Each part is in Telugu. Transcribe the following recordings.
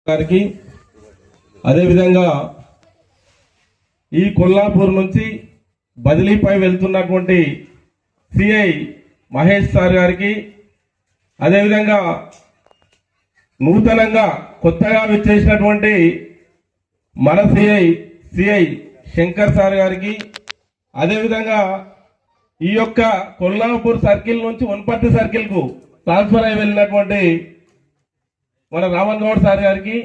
గారికి అదేవిధంగా ఈ కొల్లాపూర్ నుంచి బదిలీపై వెళ్తున్నటువంటి సిఐ మహేష్ సార్ గారికి అదేవిధంగా నూతనంగా కొత్తగా విచ్చేసినటువంటి మన సిఐ శంకర్ సార్ గారికి అదేవిధంగా ఈ యొక్క కొల్లాపూర్ సర్కిల్ నుంచి వనపర్తి సర్కిల్కు ట్రాన్స్ఫర్ అయి వెళ్ళినటువంటి మన రామన్ గౌడ్ సార్ గారికి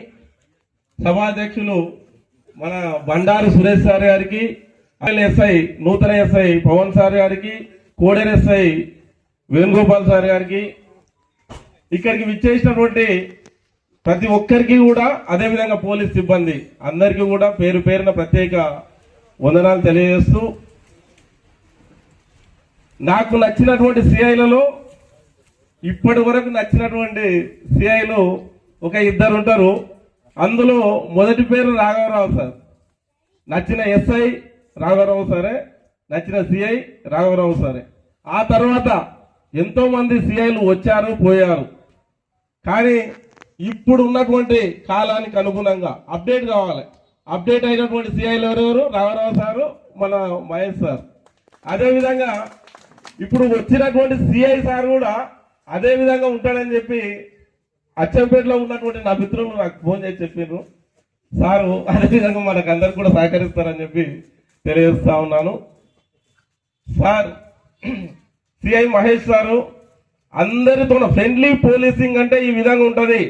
సభాధ్యక్షులు మన బండారు సురేష్ సార్ గారికి ఎస్ఐ నూతన ఎస్ఐ పవన్ సార్ గారికి కోడేరు ఎస్ఐ వేణుగోపాల్ సార్ గారికి ఇక్కడికి విచ్చేసినటువంటి ప్రతి ఒక్కరికి కూడా అదేవిధంగా పోలీస్ సిబ్బంది అందరికీ కూడా పేరు పేరున ప్రత్యేక వందనాలు తెలియజేస్తూ నాకు నచ్చినటువంటి సిఐలలో ఇప్పటి వరకు నచ్చినటువంటి సిఐలు ఒక ఇద్దరు ఉంటారు. అందులో మొదటి పేరు రాఘవరావు సార్. నచ్చిన ఎస్ఐ రాఘవరావు సారే, నచ్చిన సిఐ రాఘవరావు సారే. ఆ తర్వాత ఎంతో మంది సిఐలు వచ్చారు పోయారు. కానీ ఇప్పుడు ఉన్నటువంటి కాలానికి అనుగుణంగా అప్డేట్ కావాలి. అప్డేట్ అయినటువంటి సిఐలు ఎవరెవరు? రాఘవరావు సారు, మన మహేష్ సార్. అదేవిధంగా ఇప్పుడు వచ్చినటువంటి సిఐ సార్ కూడా అదే విధంగా ఉంటాడని చెప్పి అచ్చంపేటలో ఉన్నటువంటి నా మిత్రులు నాకు ఫోన్ చేసి చెప్పారు. సారు అదేవిధంగా మనకు అందరు కూడా సహకరిస్తారని చెప్పి తెలియజేస్తా ఉన్నాను. సార్ సిఐ మహేష్ సారు అందరితో ఫ్రెండ్లీ పోలీసింగ్ అంటే ఈ విధంగా ఉంటుంది.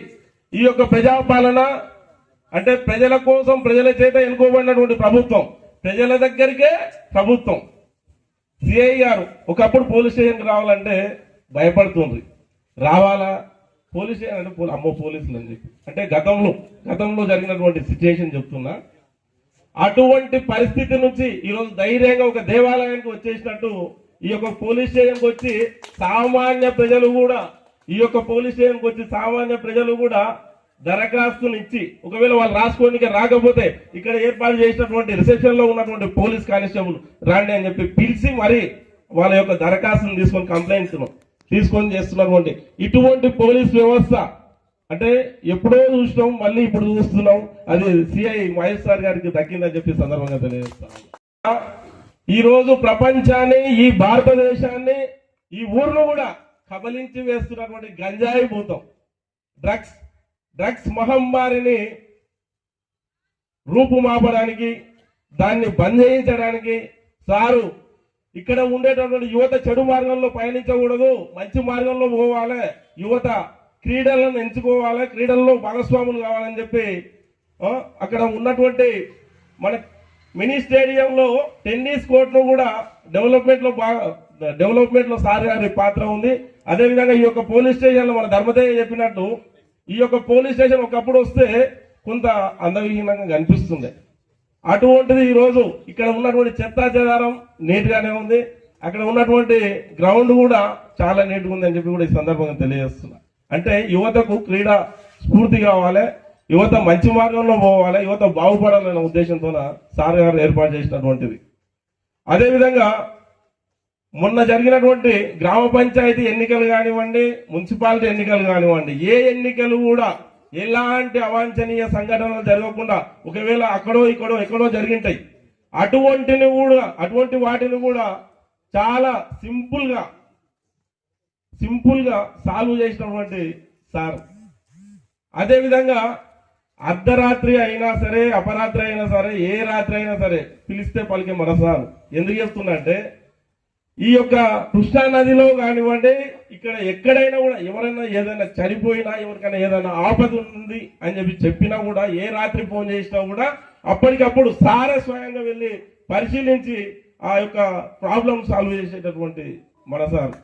ఈ యొక్క ప్రజాపాలన అంటే ప్రజల కోసం ప్రజల చేత ఎన్నుకోబడినటువంటి ప్రభుత్వం, ప్రజల దగ్గరికే ప్రభుత్వం. సిఐ గారు ఒకప్పుడు పోలీస్ స్టేషన్కి రావాలంటే భయపడుతుంది. రావాలా పోలీస్ స్టేషన్ అంటే అమ్మో పోలీసులు అని చెప్పి అంటే గతంలో జరిగినటువంటి సిచ్యుయేషన్ చెప్తున్నా. అటువంటి పరిస్థితి నుంచి ఈరోజు ధైర్యంగా ఒక దేవాలయానికి వచ్చేసినట్టు ఈ యొక్క పోలీస్ స్టేషన్కి వచ్చి సామాన్య ప్రజలు కూడా దరఖాస్తుని ఇచ్చి ఒకవేళ వాళ్ళు రాసుకోనికి రాకపోతే ఇక్కడ ఏర్పాటు చేసినటువంటి రిసెప్షన్ లో ఉన్నటువంటి పోలీస్ కానిస్టేబుల్ రాండి అని చెప్పి పిలిచి మరి వాళ్ళ యొక్క దరఖాస్తును తీసుకొని కంప్లైంట్స్ తీసుకొని చేస్తున్నటువంటి ఇటువంటి పోలీస్ వ్యవస్థ అంటే ఎప్పుడో చూసినాం, మళ్ళీ ఇప్పుడు చూస్తున్నాం. అది సిఐ మహేష్ సార్ గారికి దక్కిందని చెప్పి సందర్భంగా తెలియజేస్తాం. ఈ రోజు ప్రపంచాన్ని, ఈ భారతదేశాన్ని, ఈ ఊర్ను కూడా కబలించి వేస్తున్నటువంటి గంజాయి భూతం, డ్రగ్స్ మహమ్మారిని రూపుమాపడానికి, దాన్ని బంద్ చేయించడానికి సారు ఇక్కడ ఉండేటటువంటి యువత చెడు మార్గంలో పయనించకూడదు, మంచి మార్గంలో పోవాలి, యువత క్రీడలను ఎంచుకోవాలి, క్రీడల్లో భాగస్వాములు కావాలని చెప్పి అక్కడ ఉన్నటువంటి మన మినీ స్టేడియంలో టెన్నిస్ కోర్టును కూడా డెవలప్మెంట్ లో సార్ గారి పాత్ర ఉంది. అదేవిధంగా ఈ యొక్క పోలీస్ స్టేషన్ లో మన ధర్మదేవి చెప్పినట్టు ఈ యొక్క పోలీస్ స్టేషన్ ఒకప్పుడు వస్తే కొంత అందవిహీనంగా కనిపిస్తుంది. అటువంటిది ఈ రోజు ఇక్కడ ఉన్నటువంటి చెత్తా చెదారం నీట్ గానే ఉంది. అక్కడ ఉన్నటువంటి గ్రౌండ్ కూడా చాలా నీట్గా ఉంది అని చెప్పి కూడా ఈ సందర్భంగా తెలియజేస్తున్నా. అంటే యువతకు క్రీడా స్ఫూర్తి కావాలి, యువత మంచి మార్గంలో పోవాలి, యువత బాగుపడాలనే ఉద్దేశంతో సార్ గారు ఏర్పాటు చేసినటువంటిది. అదేవిధంగా మొన్న జరిగినటువంటి గ్రామ పంచాయతీ ఎన్నికలు కానివ్వండి, మున్సిపాలిటీ ఎన్నికలు కానివ్వండి, ఏ ఎన్నికలు కూడా ఎలాంటి అవాంఛనీయ సంఘటనలు జరగకుండా ఒకవేళ అక్కడో ఇక్కడో ఎక్కడో జరిగింటాయి. అటువంటి వాటిని కూడా చాలా సింపుల్ గా సాల్వ్ చేసినటువంటి సార్. అదేవిధంగా అర్ధరాత్రి అయినా సరే, అపరాత్రి అయినా సరే, ఏ రాత్రి అయినా సరే పిలిస్తే పలికే మన సార్. ఎందుకు చెప్తున్నా ఈ యొక్క కృష్ణా నదిలో కానివ్వండి, ఇక్కడ ఎక్కడైనా కూడా ఎవరైనా ఏదైనా చనిపోయినా, ఎవరికైనా ఏదైనా ఆపద ఉంది అని చెప్పి చెప్పినా కూడా, ఏ రాత్రి ఫోన్ చేసినా కూడా అప్పటికప్పుడు సారే స్వయంగా వెళ్ళి పరిశీలించి ఆ యొక్క ప్రాబ్లం సాల్వ్ చేసేటటువంటి మన సార్.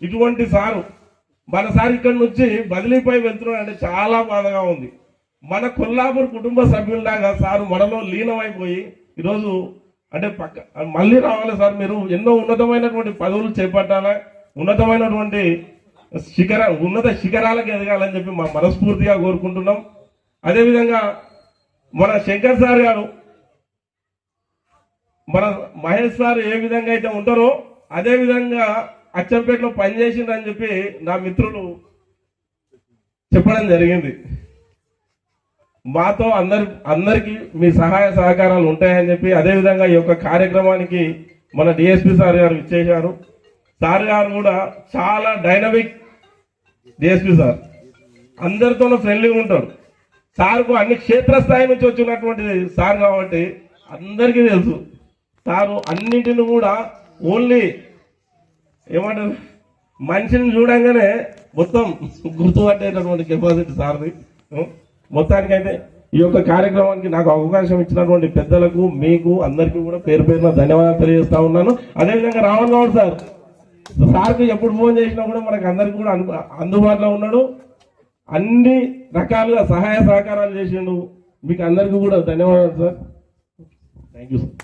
ఇటువంటి సారు మన సార్ ఇక్కడి నుంచి బదిలీపై వెళ్తున్నాడు అంటే చాలా బాధగా ఉంది. మన కొల్లాపూర్ కుటుంబ సభ్యుల్లాగా సారు మనలో లీనమైపోయి ఈరోజు అంటే మళ్ళీ రావాలి సార్, మీరు ఎన్నో ఉన్నతమైనటువంటి పదవులు చేపట్టాలా, ఉన్నతమైనటువంటి ఉన్నత శిఖరాలకు ఎదగాలని చెప్పి మా మనస్ఫూర్తిగా కోరుకుంటున్నాం. అదేవిధంగా మన శంకర్ సార్ గారు, మన మహేష్ సార్ ఏ విధంగా అయితే ఉంటారో అదే విధంగా అచ్చంపేటలో పనిచేసిండ్రని చెప్పి నా మిత్రులు చెప్పడం జరిగింది. మాతో అందరికి మీ సహాయ సహకారాలు ఉంటాయని చెప్పి, అదేవిధంగా ఈ యొక్క కార్యక్రమానికి మన డిఎస్పి సార్ గారు ఇచ్చేశారు. సార్ గారు కూడా చాలా డైనమిక్ డిఎస్పి సార్, అందరితోనూ ఫ్రెండ్లీగా ఉంటాడు. సార్కు అన్ని క్షేత్రస్థాయి నుంచి వచ్చినటువంటి సార్ కాబట్టి అందరికీ తెలుసు. సారు అన్నింటిని కూడా ఓన్లీ ఏమంటారు, మనిషిని చూడంగానే మొత్తం గుర్తుపట్టేటటువంటి కెపాసిటీ సార్ది. మొత్తానికైతే ఈ యొక్క కార్యక్రమానికి నాకు అవకాశం ఇచ్చినటువంటి పెద్దలకు, మీకు అందరికీ కూడా పేరు పేరున ధన్యవాదాలు తెలియజేస్తా ఉన్నాను. అదేవిధంగా రావణ్ గౌడ్ సార్కి ఎప్పుడు ఫోన్ చేసినా కూడా మనకు అందరికీ కూడా అందుబాటులో ఉన్నాడు. అన్ని రకాలుగా సహాయ సహకారాలు చేసిండు. మీకు అందరికీ కూడా ధన్యవాదాలు సార్. Thank you sir.